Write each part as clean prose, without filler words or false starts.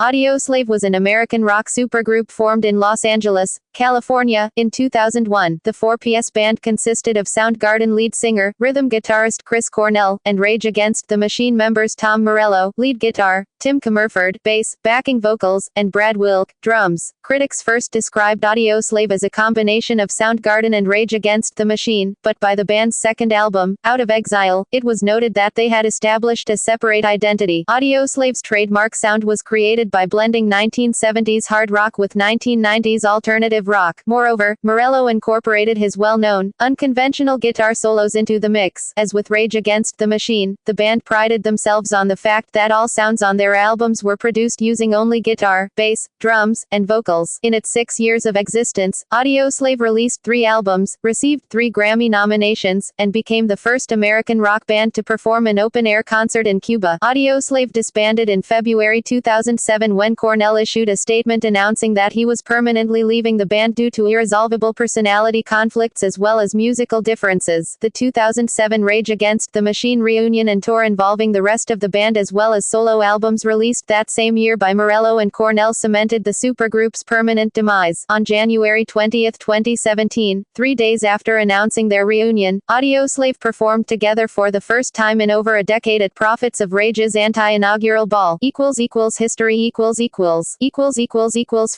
Audioslave was an American rock supergroup formed in Los Angeles, California, in 2001. The four-piece band consisted of Soundgarden lead singer, rhythm guitarist Chris Cornell, and Rage Against the Machine members Tom Morello, lead guitar, Tim Comerford, bass, backing vocals, and Brad Wilk, drums. Critics first described Audioslave as a combination of Soundgarden and Rage Against the Machine, but by the band's second album, Out of Exile, it was noted that they had established a separate identity. Audioslave's trademark sound was created by blending 1970s hard rock with 1990s alternative rock. Moreover, Morello incorporated his well-known, unconventional guitar solos into the mix. As with Rage Against the Machine, the band prided themselves on the fact that all sounds on their albums were produced using only guitar, bass, drums, and vocals. In its 6 years of existence, Audioslave released 3 albums, received 3 Grammy nominations, and became the first American rock band to perform an open-air concert in Cuba. Audioslave disbanded in February 2007 when Cornell issued a statement announcing that he was permanently leaving the band due to irresolvable personality conflicts as well as musical differences. The 2007 Rage Against the Machine reunion and tour involving the rest of the band as well as solo albums released that same year by Morello and Cornell cemented the supergroup's permanent demise. On January 20, 2017, 3 days after announcing their reunion, Audioslave performed together for the first time in over a decade at Prophets of Rage's anti-inaugural ball. History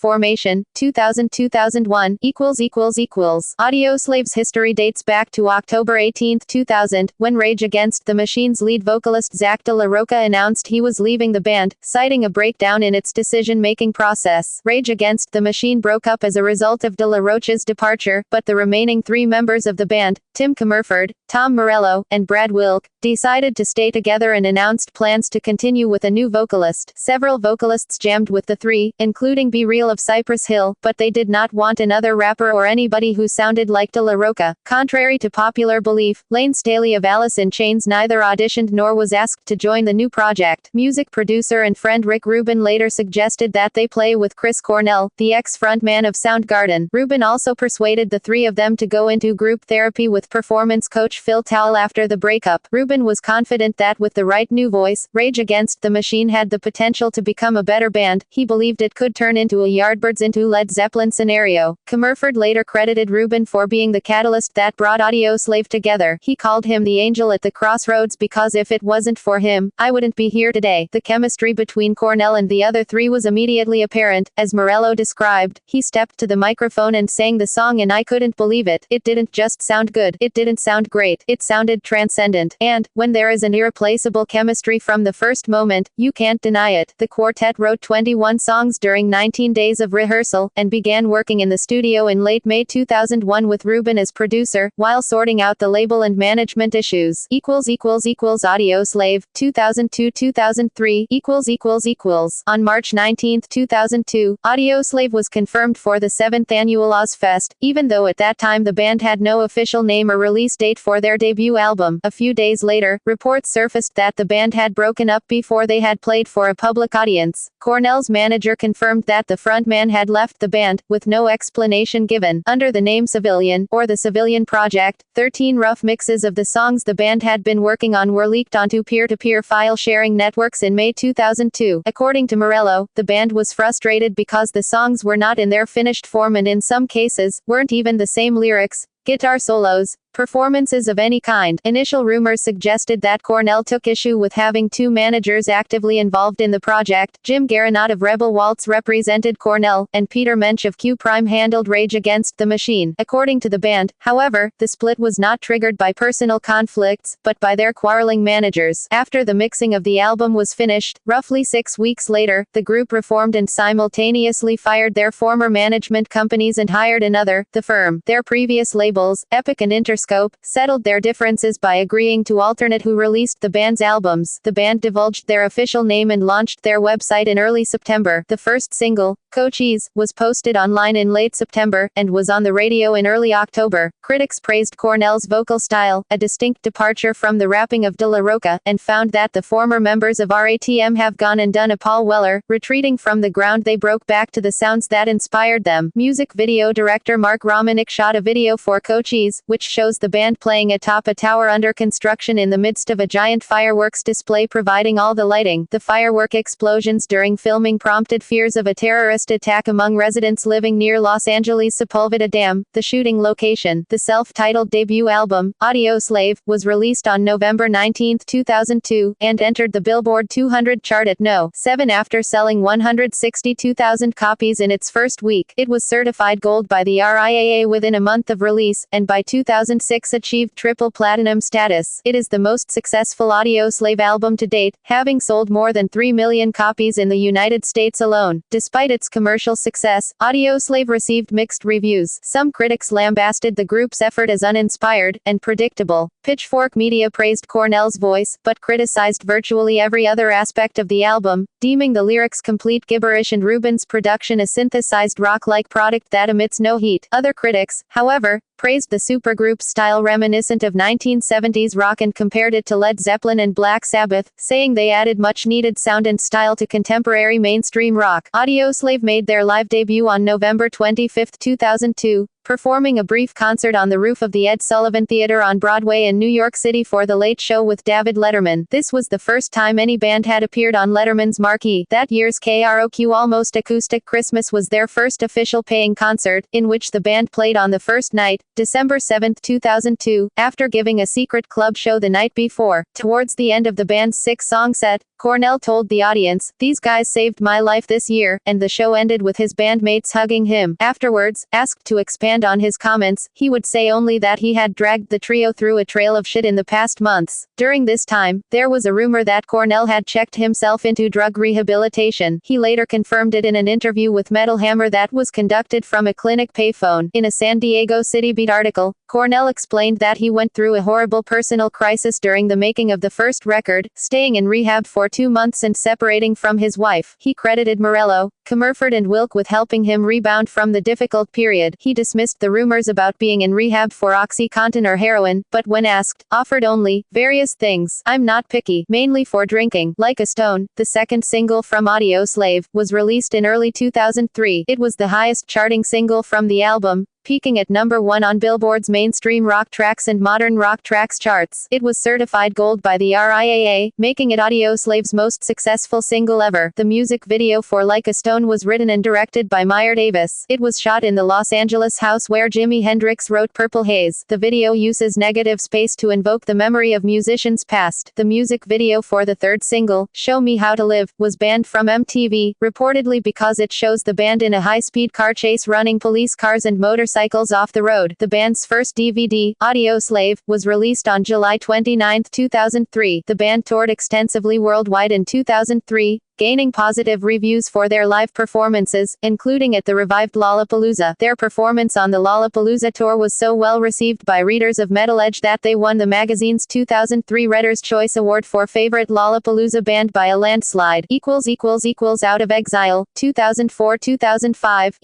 Formation 2000-2001 Audioslave's history dates back to October 18, 2000, when Rage Against the Machine's lead vocalist Zach De La Rocha announced he was leaving the band, citing a breakdown in its decision-making process. Rage Against the Machine broke up as a result of De La Rocha's departure, but the remaining 3 members of the band, Tim Comerford, Tom Morello, and Brad Wilk, decided to stay together and announced plans to continue with a new vocalist. Several vocalists jammed with the 3, including Be Real of Cypress Hill, but they did not want another rapper or anybody who sounded like De La Rocha. Contrary to popular belief, Lane Staley of Alice in Chains neither auditioned nor was asked to join the new project. Music producer and friend Rick Rubin later suggested that they play with Chris Cornell, the ex-frontman of Soundgarden. Rubin also persuaded the 3 of them to go into group therapy with performance coach Phil Towle after the breakup. Rubin was confident that with the right new voice, Rage Against the Machine had the potential to become a better band. He believed it could turn into a Yardbirds into Led Zeppelin scenario. Comerford later credited Rubin for being the catalyst that brought Audioslave together. He called him the angel at the crossroads because if it wasn't for him, I wouldn't be here today. The chemistry between Cornell and the other 3 was immediately apparent. As Morello described, he stepped to the microphone and sang the song and I couldn't believe it. It didn't just sound good. It didn't sound great. It sounded transcendent. And, when there is an irreplaceable chemistry from the first moment, you can't deny it. The quartet wrote 21 songs during 19 days of rehearsal, and began working in the studio in late May 2001 with Rubin as producer, while sorting out the label and management issues. Audioslave, 2002-2003 On March 19, 2002, Audioslave was confirmed for the 7th annual Ozfest, even though at that time the band had no official name or release date for their debut album. A few days later, reports surfaced that the band had broken up before they had played for a public audience. Cornell's manager confirmed that the frontman had left the band, with no explanation given. Under the name Civilian, or the Civilian Project, 13 rough mixes of the songs the band had been working on were leaked onto peer-to-peer file-sharing networks in May 2002. According to Morello, the band was frustrated because the songs were not in their finished form and in some cases, weren't even the same lyrics, guitar solos, performances of any kind. Initial rumors suggested that Cornell took issue with having 2 managers actively involved in the project. Jim Garanot of Rebel Waltz represented Cornell, and Peter Mensch of Q Prime handled Rage Against the Machine. According to the band, however, the split was not triggered by personal conflicts, but by their quarreling managers. After the mixing of the album was finished, roughly 6 weeks later, the group reformed and simultaneously fired their former management companies and hired another, The Firm. Their previous labels, Epic and Interscope, settled their differences by agreeing to alternate who released the band's albums. The band divulged their official name and launched their website in early September. The first single, Cochise, was posted online in late September, and was on the radio in early October. Critics praised Cornell's vocal style, a distinct departure from the rapping of De La Rocha, and found that the former members of RATM have gone and done a Paul Weller, retreating from the ground they broke back to the sounds that inspired them. Music video director Mark Romanek shot a video for Cochise, which shows shows the band playing atop a tower under construction in the midst of a giant fireworks display providing all the lighting. The firework explosions during filming prompted fears of a terrorist attack among residents living near Los Angeles' Sepulveda Dam, the shooting location. The self-titled debut album, Audioslave, was released on November 19, 2002, and entered the Billboard 200 chart at No. 7 after selling 162,000 copies in its first week. It was certified gold by the RIAA within a month of release, and by 2006 achieved triple platinum status. It is the most successful Audioslave album to date, having sold more than 3 million copies in the United States alone. Despite its commercial success, Audioslave received mixed reviews. Some critics lambasted the group's effort as uninspired and predictable. Pitchfork Media praised Cornell's voice, but criticized virtually every other aspect of the album, deeming the lyrics complete gibberish and Rubin's production a synthesized rock-like product that emits no heat. Other critics, however, praised the supergroup's style reminiscent of 1970s rock and compared it to Led Zeppelin and Black Sabbath, saying they added much-needed sound and style to contemporary mainstream rock. Audioslave made their live debut on November 25, 2002, performing a brief concert on the roof of the Ed Sullivan Theater on Broadway in New York City for The Late Show with David Letterman. This was the first time any band had appeared on Letterman's marquee. That year's KROQ Almost Acoustic Christmas was their first official paying concert, in which the band played on the first night, December 7, 2002, after giving a secret club show the night before. Towards the end of the band's 6-song set, Cornell told the audience, "These guys saved my life this year," and the show ended with his bandmates hugging him. Afterwards, asked to expand on his comments, he would say only that he had dragged the trio through a trail of shit in the past months. During this time, there was a rumor that Cornell had checked himself into drug rehabilitation. He later confirmed it in an interview with Metal Hammer that was conducted from a clinic payphone. In a San Diego City Beat article, Cornell explained that he went through a horrible personal crisis during the making of the first record, staying in rehab for 2 months and separating from his wife. He credited Morello, Comerford and Wilk with helping him rebound from the difficult period. He dismissed the rumors about being in rehab for OxyContin or heroin, but when asked, offered only various things. "I'm not picky, mainly for drinking." Like a Stone, the second single from Audioslave, was released in early 2003. It was the highest charting single from the album, peaking at number 1 on Billboard's mainstream rock tracks and modern rock tracks charts. It was certified gold by the RIAA, making it Audioslave's most successful single ever. The music video for Like a Stone was written and directed by Meyer Davis. It was shot in the Los Angeles house where Jimi Hendrix wrote Purple Haze. The video uses negative space to invoke the memory of musicians past. The music video for the third single, Show Me How to Live, was banned from MTV, reportedly because it shows the band in a high-speed car chase running police cars and motorcycles off the road. The band's first DVD, Audioslave, was released on July 29, 2003. The band toured extensively worldwide in 2003, gaining positive reviews for their live performances, including at the revived Lollapalooza. Their performance on the Lollapalooza tour was so well received by readers of Metal Edge that they won the magazine's 2003 Reader's Choice Award for Favorite Lollapalooza Band by a landslide. Out of Exile, 2004-2005,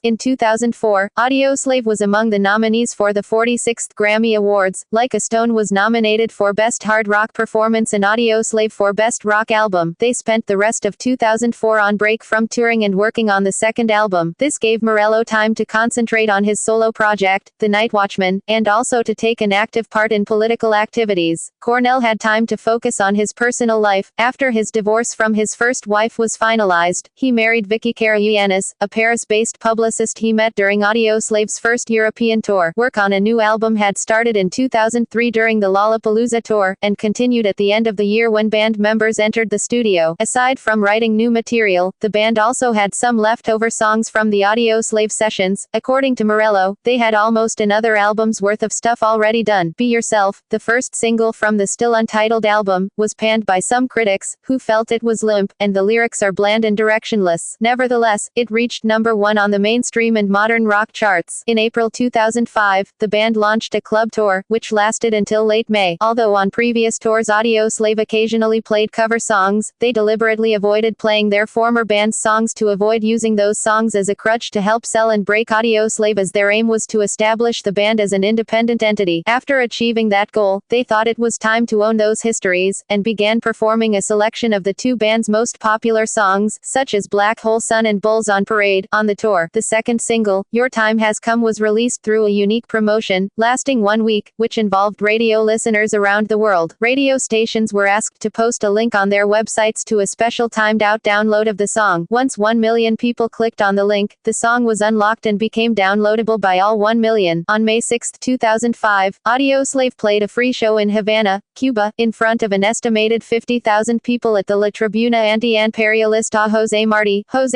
In 2004, Audioslave was among the nominees for the 46th Grammy Awards. Like a Stone was nominated for Best Hard Rock Performance and Audioslave for Best Rock Album. They spent the rest of 2004 on break from touring and working on the second album. This gave Morello time to concentrate on his solo project, The Night Watchman, and also to take an active part in political activities. Cornell had time to focus on his personal life. After his divorce from his first wife was finalized, he married Vicky Karayiannis, a Paris-based publicist he met during Audioslave's first European tour. Work on a new album had started in 2003 during the Lollapalooza tour, and continued at the end of the year when band members entered the studio. Aside from writing new material, the band also had some leftover songs from the Audioslave sessions. According to Morello, they had almost another album's worth of stuff already done. Be Yourself, the first single from the still untitled album, was panned by some critics, who felt it was limp, and the lyrics are bland and directionless. Nevertheless, it reached number 1 on the mainstream and modern rock charts. In April 2005, the band launched a club tour, which lasted until late May. Although on previous tours Audioslave occasionally played cover songs, they deliberately avoided playing their former band's songs to avoid using those songs as a crutch to help sell and break Audioslave, as their aim was to establish the band as an independent entity. After achieving that goal, they thought it was time to own those histories, and began performing a selection of the two band's most popular songs, such as Black Hole Sun and Bulls on Parade, on the tour. The second single, Your Time Has Come, was released through a unique promotion, lasting 1 week, which involved radio listeners around the world. Radio stations were asked to post a link on their websites to a special timed-out download of the song. Once 1 million people clicked on the link, the song was unlocked and became downloadable by all 1 million. On May 6, 2005, Audioslave played a free show in Havana, Cuba, in front of an estimated 50,000 people at the La Tribuna Anti-Imperialista Jose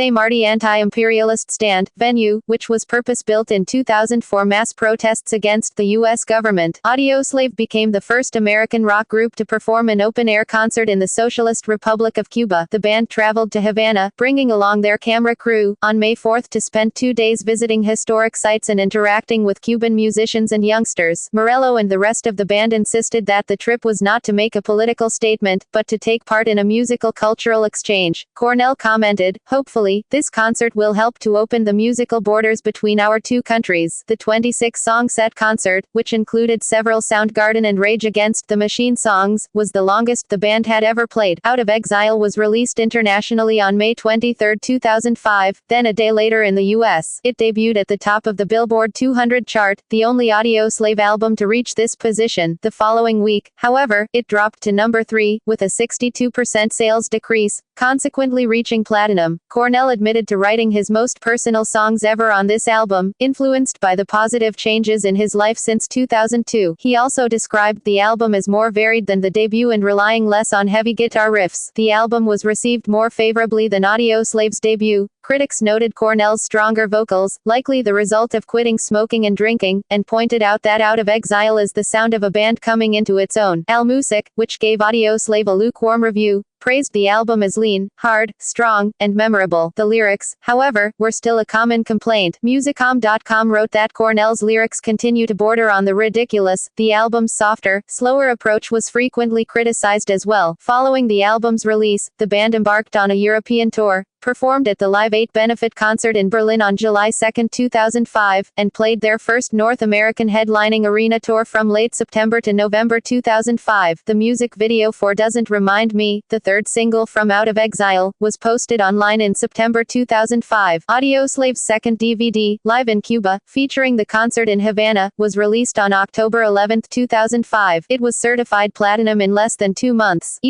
Marti Anti-Imperialist Stand venue, which was purpose-built in 2000 for mass protests against the U.S. government. Audioslave became the first American rock group to perform an open-air concert in the Socialist Republic of Cuba. The band traveled to Havana, bringing along their camera crew, on May 4 to spend 2 days visiting historic sites and interacting with Cuban musicians and youngsters. Morello and the rest of the band insisted that the trip was not to make a political statement, but to take part in a musical cultural exchange. Cornell commented, "Hopefully, this concert will help to open the musical borders between our two countries." The 26-song set concert, which included several Soundgarden and Rage Against the Machine songs, was the longest the band had ever played. Out of Exile was released internationally on May 23, 2005, then a day later in the US. It debuted at the top of the Billboard 200 chart, the only Audioslave album to reach this position. The following week, however, it dropped to number 3, with a 62% sales decrease, consequently reaching platinum. Cornell admitted to writing his most personal songs ever on this album, influenced by the positive changes in his life since 2002. He also described the album as more varied than the debut and relying less on heavy guitar riffs. The album was received more favorably than Audioslave's debut. Critics noted Cornell's stronger vocals, likely the result of quitting smoking and drinking, and pointed out that Out of Exile is the sound of a band coming into its own. AllMusic, which gave Audioslave a lukewarm review, praised the album as lean, hard, strong, and memorable. The lyrics, however, were still a common complaint. Musicom.com wrote that Cornell's lyrics continue to border on the ridiculous. The album's softer, slower approach was frequently criticized as well. Following the album's release, the band embarked on a European tour, performed at the Live 8 benefit concert in Berlin on July 2, 2005, and played their first North American headlining arena tour from late September to November 2005. The music video for Doesn't Remind Me, the third single from Out of Exile, was posted online in September 2005. Audioslave's second DVD, Live in Cuba, featuring the concert in Havana, was released on October 11, 2005. It was certified platinum in less than 2 months.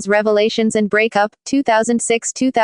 Revelations and Breakup, 2006-2007,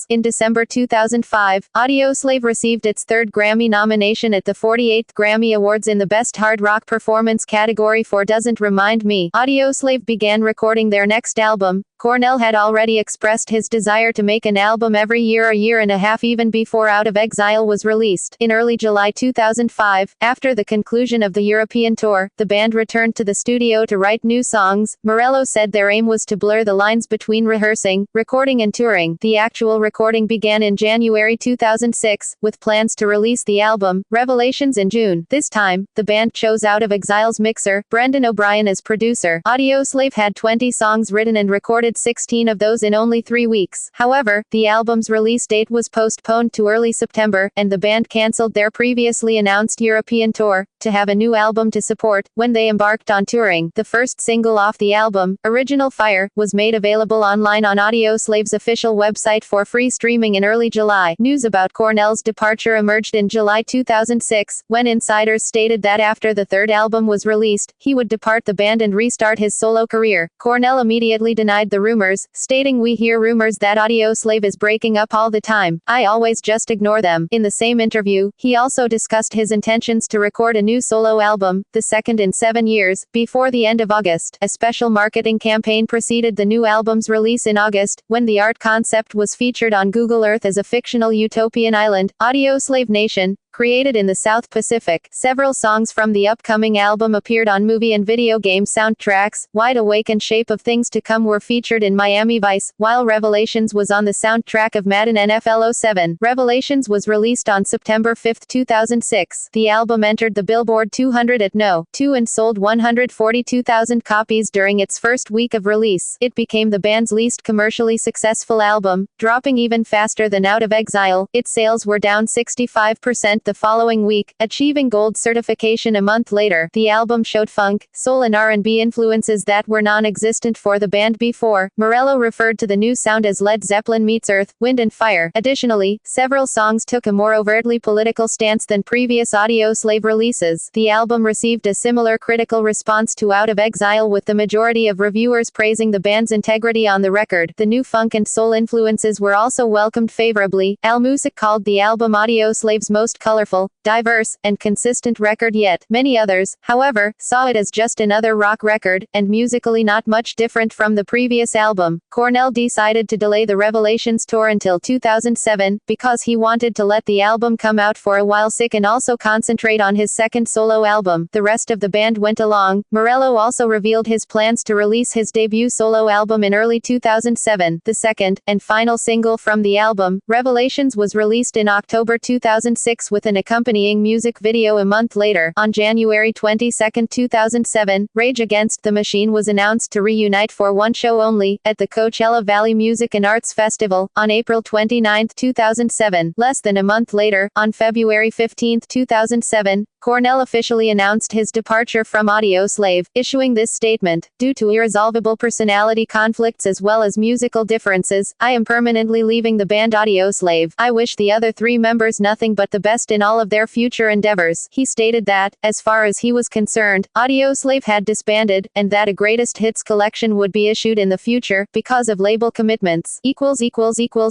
In December 2005, Audioslave received its third Grammy nomination at the 48th Grammy Awards in the Best Hard Rock Performance category for Doesn't Remind Me. Audioslave began recording their next album. Cornell had already expressed his desire to make an album every year, a year and a half, even before Out of Exile was released. In early July 2005, after the conclusion of the European tour, the band returned to the studio to write new songs. Morello said their aim was to blur the lines between rehearsing, recording and touring. The actual recording began in January 2006, with plans to release the album, Revelations, in June. This time, the band chose Out of Exile's mixer, Brendan O'Brien, as producer. Audioslave had 20 songs written and recorded 16 of those in only 3 weeks. However, the album's release date was postponed to early September, and the band cancelled their previously announced European tour, to have a new album to support, when they embarked on touring. The first single off the album, Original Fire, was made available online on Audioslave's official website for free streaming in early July. News about Cornell's departure emerged in July 2006, when insiders stated that after the third album was released, he would depart the band and restart his solo career. Cornell immediately denied the rumors, stating, "We hear rumors that Audioslave is breaking up all the time. I always just ignore them." In the same interview, he also discussed his intentions to record a new solo album, the second in 7 years, before the end of August. A special marketing campaign preceded the new album's release in August, when the art concept was featured on Google Earth as a fictional utopian island, Audioslave Nation, created in the South Pacific. Several songs from the upcoming album appeared on movie and video game soundtracks. Wide Awake and Shape of Things to Come were featured in Miami Vice, while Revelations was on the soundtrack of Madden NFL 07. Revelations was released on September 5, 2006. The album entered the Billboard 200 at No. 2 and sold 142,000 copies during its first week of release. It became the band's least commercially successful album, dropping even faster than Out of Exile. Its sales were down 65% the following week, achieving gold certification a month later. The album showed funk, soul and R&B influences that were non-existent for the band before. Morello referred to the new sound as Led Zeppelin meets Earth, Wind and Fire. Additionally, several songs took a more overtly political stance than previous Audioslave releases. The album received a similar critical response to Out of Exile, with the majority of reviewers praising the band's integrity on the record. The new funk and soul influences were also welcomed favorably. AllMusic called the album Audioslave's most colorful, diverse, and consistent record yet. Many others, however, saw it as just another rock record, and musically not much different from the previous album. Cornell decided to delay the Revelations tour until 2007, because he wanted to let the album come out for a while sick and also concentrate on his second solo album. The rest of the band went along. Morello also revealed his plans to release his debut solo album in early 2007. The second, and final single from the album, Revelations, was released in October 2006 with an accompanying music video a month later. On January 22, 2007, Rage Against the Machine was announced to reunite for one show only, at the Coachella Valley Music and Arts Festival, on April 29, 2007. Less than a month later, on February 15, 2007, Cornell officially announced his departure from Audioslave, issuing this statement: "Due to irresolvable personality conflicts as well as musical differences, I am permanently leaving the band Audioslave. I wish the other three members nothing but the best in all of their future endeavors." He stated that, as far as he was concerned, Audioslave had disbanded, and that a greatest hits collection would be issued in the future, because of label commitments.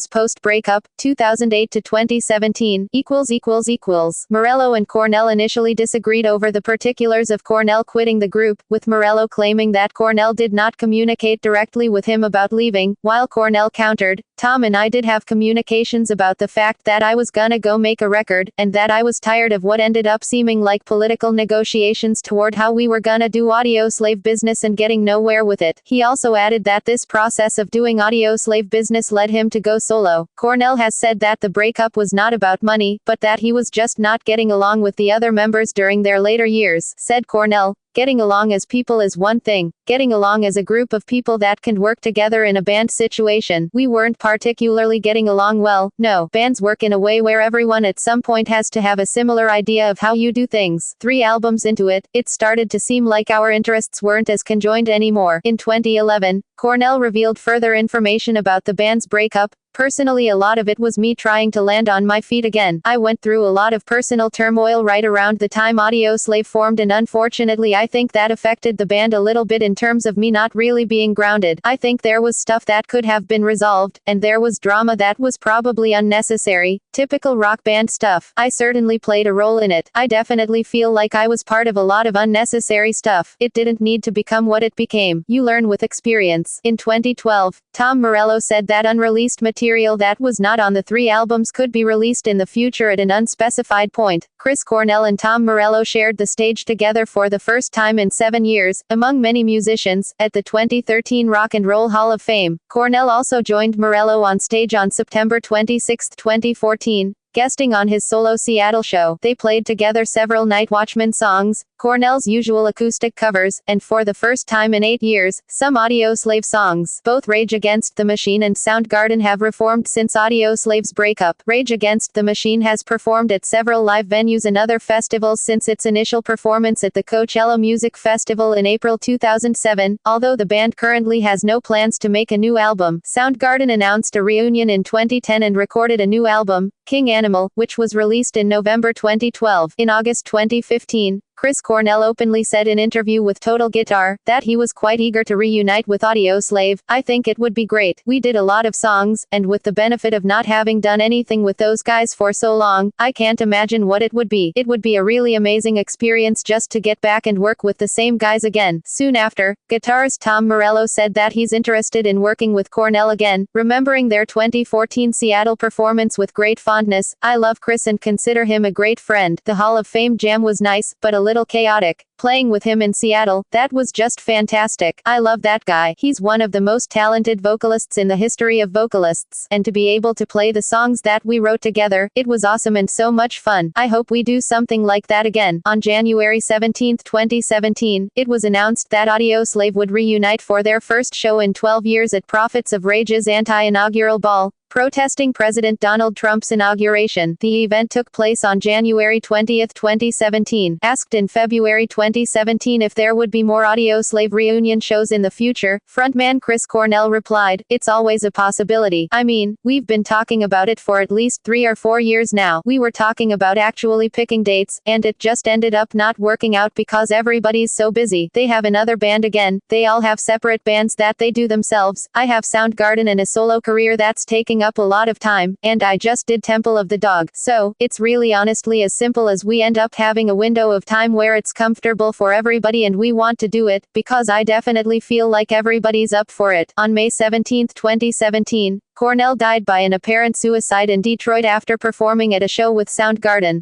Post-breakup, 2008 to 2017, Morello and Cornell initially disagreed over the particulars of Cornell quitting the group, with Morello claiming that Cornell did not communicate directly with him about leaving, while Cornell countered, "Tom and I did have communications about the fact that I was gonna go make a record, and that I was tired of what ended up seeming like political negotiations toward how we were gonna do Audioslave business and getting nowhere with it." He also added that this process of doing Audioslave business led him to go solo. Cornell has said that the breakup was not about money, but that he was just not getting along with the other members during their later years. Said Cornell, "Getting along as people is one thing. Getting along as a group of people that can work together in a band situation. We weren't particularly getting along well. No, bands work in a way where everyone at some point has to have a similar idea of how you do things. 3 albums into it, it started to seem like our interests weren't as conjoined anymore." In 2011, Cornell revealed further information about the band's breakup. "Personally, a lot of it was me trying to land on my feet again. I went through a lot of personal turmoil right around the time Audioslave formed, and unfortunately I think that affected the band a little bit in terms of me not really being grounded. I think there was stuff that could have been resolved, and there was drama that was probably unnecessary. Typical rock band stuff. I certainly played a role in it. I definitely feel like I was part of a lot of unnecessary stuff. It didn't need to become what it became. You learn with experience." In 2012, Tom Morello said that unreleased material that was not on the 3 albums could be released in the future at an unspecified point. Chris Cornell and Tom Morello shared the stage together for the first time in 7 years, among many musicians, at the 2013 Rock and Roll Hall of Fame. Cornell also joined Morello on stage on September 26, 2014. Guesting on his solo Seattle show. They played together several Night Watchman songs, Cornell's usual acoustic covers, and for the first time in 8 years, some Audioslave songs. Both Rage Against the Machine and Soundgarden have reformed since Audioslave's breakup. Rage Against the Machine has performed at several live venues and other festivals since its initial performance at the Coachella Music Festival in April 2007, although the band currently has no plans to make a new album. Soundgarden announced a reunion in 2010 and recorded a new album, King Animal, which was released in November 2012. In August 2015, Chris Cornell openly said in interview with Total Guitar that he was quite eager to reunite with Audioslave. "I think it would be great. We did a lot of songs, and with the benefit of not having done anything with those guys for so long, I can't imagine what it would be. It would be a really amazing experience just to get back and work with the same guys again." Soon after, guitarist Tom Morello said that he's interested in working with Cornell again, remembering their 2014 Seattle performance with great fondness. "I love Chris and consider him a great friend. The Hall of Fame jam was nice, but a little chaotic. Playing with him in Seattle, that was just fantastic. I love that guy. He's one of the most talented vocalists in the history of vocalists. And to be able to play the songs that we wrote together, it was awesome and so much fun. I hope we do something like that again." On January 17, 2017, it was announced that Audioslave would reunite for their first show in 12 years at Prophets of Rage's anti-inaugural ball, protesting President Donald Trump's inauguration. The event took place on January 20, 2017. Asked in February 2017 if there would be more Audioslave reunion shows in the future, frontman Chris Cornell replied, "It's always a possibility. I mean, we've been talking about it for at least 3 or 4 years now. We were talking about actually picking dates, and it just ended up not working out because everybody's so busy. They have another band again. They all have separate bands that they do themselves. I have Soundgarden and a solo career that's taking up a lot of time, and I just did Temple of the Dog. So, it's really honestly as simple as we end up having a window of time where it's comfortable for everybody and we want to do it, because I definitely feel like everybody's up for it." On May 17, 2017, Cornell died by an apparent suicide in Detroit after performing at a show with Soundgarden.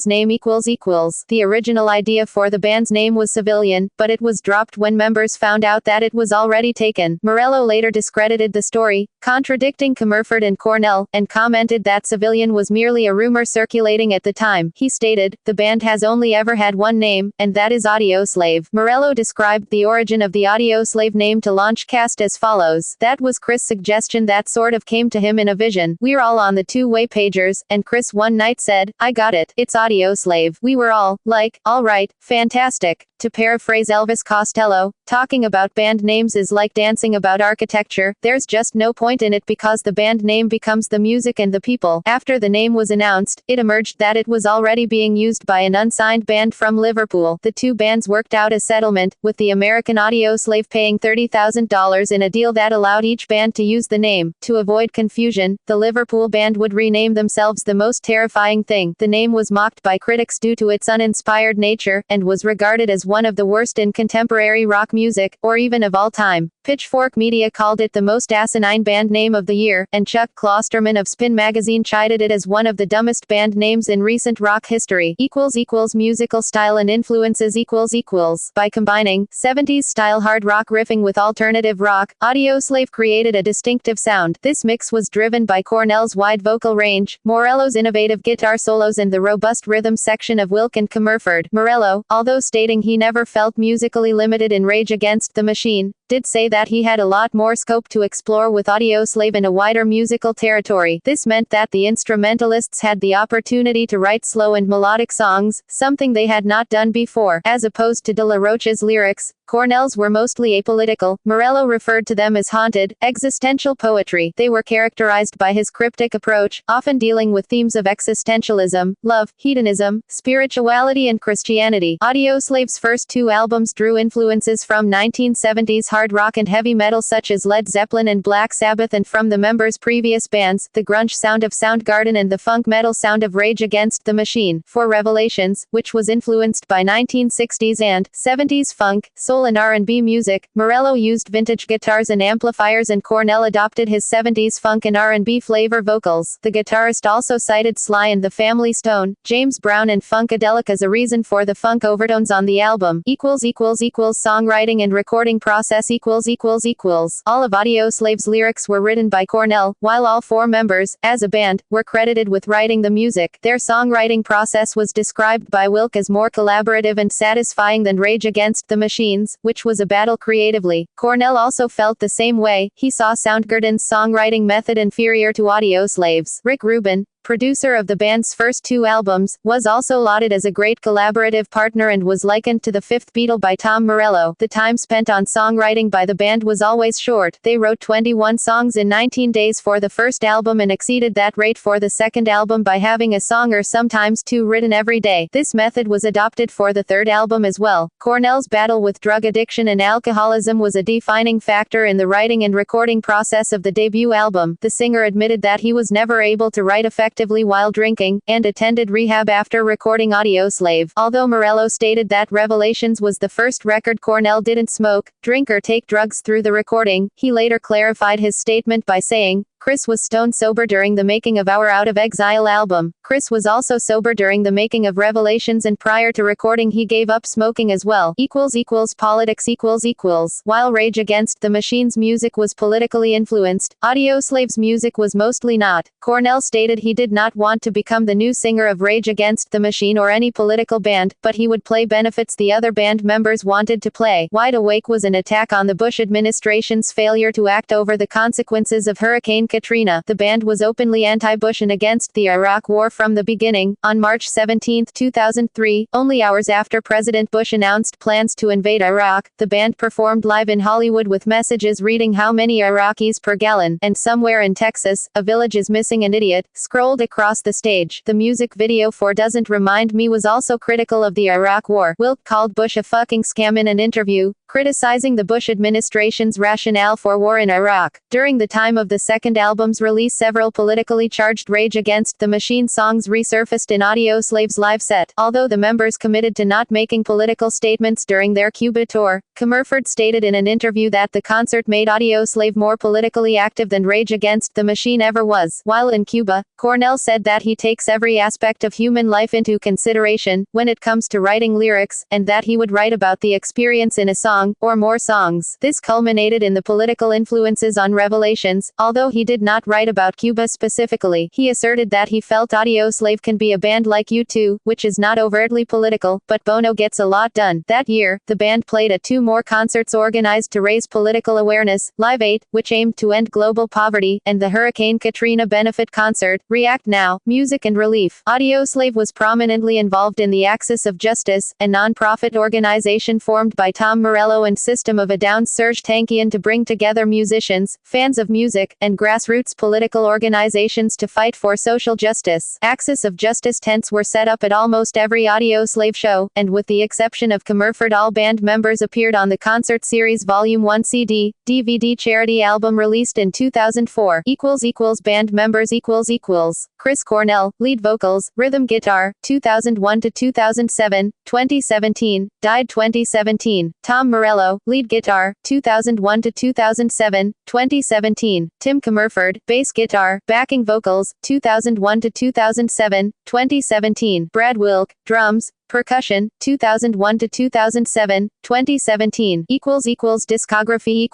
Name ===. The original idea for the band's name was Civilian, but it was dropped when members found out that it was already taken. Morello later discredited the story, contradicting Comerford and Cornell, and commented that Civilian was merely a rumor circulating at the time. He stated, "The band has only ever had one name, and that is Audioslave." Morello described the origin of the Audioslave name to Launchcast as follows: "That was Chris' suggestion that sort of came to him in a vision. We're all on the two-way pagers, and Chris one night said, 'I got it. It's Audioslave.' We were all, like, all right, fantastic." To paraphrase Elvis Costello, talking about band names is like dancing about architecture. There's just no point in it because the band name becomes the music and the people. After the name was announced, it emerged that it was already being used by an unsigned band from Liverpool. The two bands worked out a settlement, with the American Audioslave paying $30,000 in a deal that allowed each band to use the name. To avoid confusion, the Liverpool band would rename themselves The Most Terrifying Thing. The name was mocked by critics due to its uninspired nature, and was regarded as one of the worst in contemporary rock music, or even of all time. Pitchfork Media called it the most asinine band name of the year, and Chuck Klosterman of Spin magazine chided it as one of the dumbest band names in recent rock history. Musical style and influences By combining 70s style hard rock riffing with alternative rock, Audioslave created a distinctive sound. This mix was driven by Cornell's wide vocal range, Morello's innovative guitar solos and the robust rhythm section of Wilk and Comerford. Morello, although stating he never felt musically limited in Rage Against the Machine, did say that he had a lot more scope to explore with Audioslave in a wider musical territory. This meant that the instrumentalists had the opportunity to write slow and melodic songs, something they had not done before. As opposed to De La Rocha's lyrics, Cornell's were mostly apolitical. Morello referred to them as haunted, existential poetry. They were characterized by his cryptic approach, often dealing with themes of existentialism, love, hedonism, spirituality and Christianity. Audioslave's first two albums drew influences from 1970s hard rock and heavy metal such as Led Zeppelin and Black Sabbath, and from the members' previous bands, the grunge sound of Soundgarden and the funk metal sound of Rage Against the Machine. For Revelations, which was influenced by 1960s and 70s funk, soul and R&B music, Morello used vintage guitars and amplifiers, and Cornell adopted his 70s funk and R&B flavor vocals. The guitarist also cited Sly and the Family Stone, James Brown and Funkadelic as a reason for the funk overtones on the album. Songwriting and recording process All of Audioslave's lyrics were written by Cornell, while all four members, as a band, were credited with writing the music. Their songwriting process was described by Wilk as more collaborative and satisfying than Rage Against the Machines, which was a battle creatively. Cornell also felt the same way. He saw Soundgarden's songwriting method inferior to Audioslave's. Rick Rubin, producer of the band's first 2 albums, was also lauded as a great collaborative partner and was likened to the fifth Beatle by Tom Morello. The time spent on songwriting by the band was always short. They wrote 21 songs in 19 days for the first album and exceeded that rate for the second album by having a song or sometimes 2 written every day. This method was adopted for the third album as well. Cornell's battle with drug addiction and alcoholism was a defining factor in the writing and recording process of the debut album. The singer admitted that he was never able to write effectively while drinking, and attended rehab after recording Audioslave. Although Morello stated that Revelations was the first record Cornell didn't smoke, drink or take drugs through the recording, he later clarified his statement by saying, "Chris was stone sober during the making of our Out of Exile album. Chris was also sober during the making of Revelations, and prior to recording he gave up smoking as well." Politics == While Rage Against the Machine's music was politically influenced, Audioslave's music was mostly not. Cornell stated he did not want to become the new singer of Rage Against the Machine or any political band, but he would play benefits the other band members wanted to play. Wide Awake was an attack on the Bush administration's failure to act over the consequences of Hurricane Katrina. The band was openly anti-Bush and against the Iraq War from the beginning. On March 17, 2003, only hours after President Bush announced plans to invade Iraq, the band performed live in Hollywood with messages reading "How many Iraqis per gallon?" and "Somewhere in Texas, a village is missing an idiot," scrolled across the stage. The music video for Doesn't Remind Me was also critical of the Iraq War. Wilk called Bush a fucking scam in an interview, criticizing the Bush administration's rationale for war in Iraq. During the time of the second album's release, several politically charged Rage Against the Machine songs resurfaced in Audioslave's live set. Although the members committed to not making political statements during their Cuba tour, Comerford stated in an interview that the concert made Audioslave more politically active than Rage Against the Machine ever was. While in Cuba, Cornell said that he takes every aspect of human life into consideration when it comes to writing lyrics, and that he would write about the experience in a song, or more songs. This culminated in the political influences on Revelations. Although he did not write about Cuba specifically, he asserted that he felt Audioslave can be a band like U2, which is not overtly political, but Bono gets a lot done. That year, the band played at 2 more concerts organized to raise political awareness: Live 8, which aimed to end global poverty, and the Hurricane Katrina benefit concert, React Now, Music and Relief. Audioslave was prominently involved in the Axis of Justice, a non-profit organization formed by Tom Morello and System of a Down's Serge Tankian to bring together musicians, fans of music, and grassroots political organizations to fight for social justice. Axis of Justice tents were set up at almost every Audioslave show, and with the exception of Comerford, all band members appeared on the Concert Series Volume 1 CD, DVD charity album released in 2004. Band members Chris Cornell, lead vocals, rhythm guitar, 2001 to 2007, 2017, died 2017. Tom Morello, lead guitar, 2001 to 2007, 2017. Tim Comerford, bass guitar, backing vocals, 2001 to 2007, 2017. Brad Wilk, drums, percussion, 2001 to 2007, 2017. Discography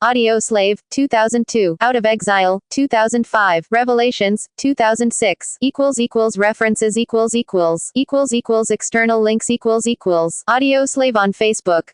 Audioslave, 2002. Out of Exile, 2005. Revelations, 2006. References External links Audioslave on Facebook.